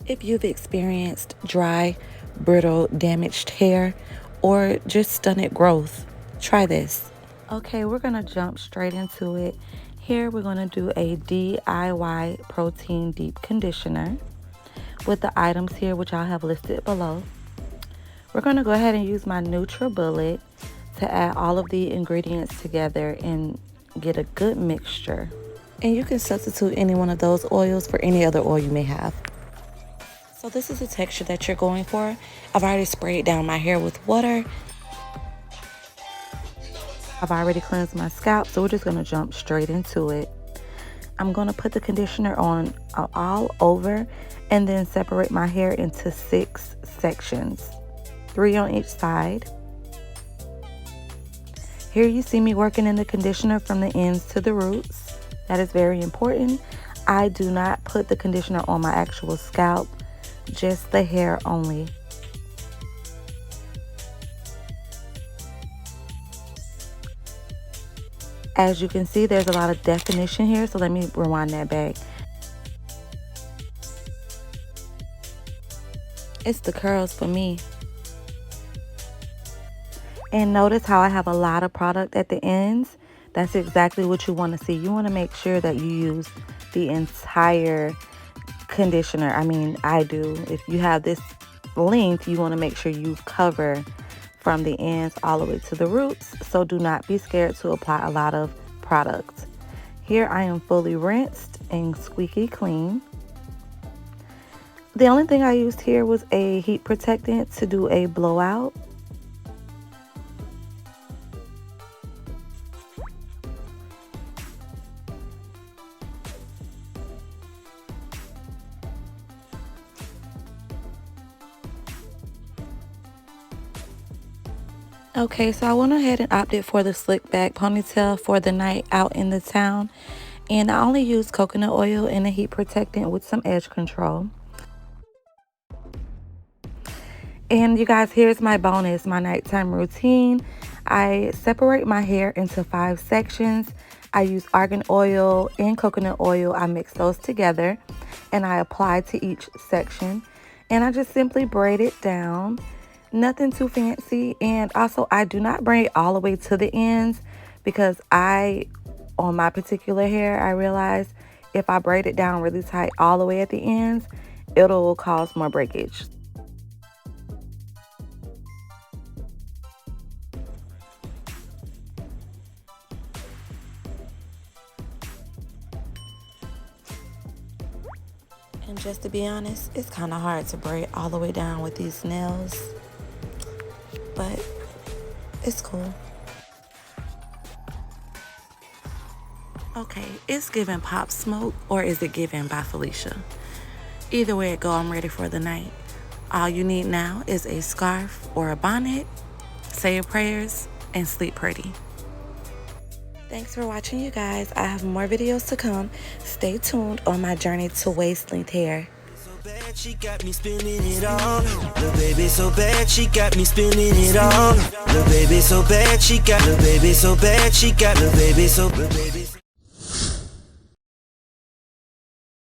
If you've experienced dry, brittle, damaged hair, or just stunted growth, try this. Okay, we're gonna jump straight into it. Here we're gonna do a DIY protein deep conditioner with the items here, which I'll have listed below. We're gonna go ahead and use my NutriBullet to add all of the ingredients together and get a good mixture. And you can substitute any one of those oils for any other oil you may have. So this is the texture that you're going for. I've already sprayed down my hair with water. I've already cleansed my scalp, so we're just gonna jump straight into it. I'm gonna put the conditioner on all over and then separate my hair into 6 sections, 3 on each side. Here you see me working in the conditioner from the ends to the roots. That is very important. I do not put the conditioner on my actual scalp, just the hair only. As you can see, there's a lot of definition here, so let me rewind that back. It's the curls for me. And notice how I have a lot of product at the ends. That's exactly what you want to see. You want to make sure that you use the entire conditioner. I mean, I do. If you have this length, you want to make sure you cover from the ends all the way to the roots. So do not be scared to apply a lot of product. Here I am fully rinsed and squeaky clean. The only thing I used here was a heat protectant to do a blowout. Okay, so I went ahead and opted for the slick back ponytail for the night out in the town. And I only used coconut oil and a heat protectant with some edge control. And you guys, here's my bonus, my nighttime routine. I separate my hair into 5 sections. I use argan oil and coconut oil. I mix those together and I apply to each section. And I just simply braid it down. Nothing too fancy. And also I do not braid all the way to the ends because on my particular hair, I realized if I braid it down really tight all the way at the ends, it'll cause more breakage. And just to be honest, it's kind of hard to braid all the way down with these nails, but it's cool. Okay, it's giving Pop Smoke, or is it giving by Felicia? Either way it go, I'm ready for the night. All you need now is a scarf or a bonnet, say your prayers, and sleep pretty. Thanks for watching, you guys. I have more videos to come. Stay tuned on my journey to waist length hair. Bad, she got me spinning it all. The baby so bad, she got me spinning it all. The baby so bad, she got the baby so bad, she got the baby so.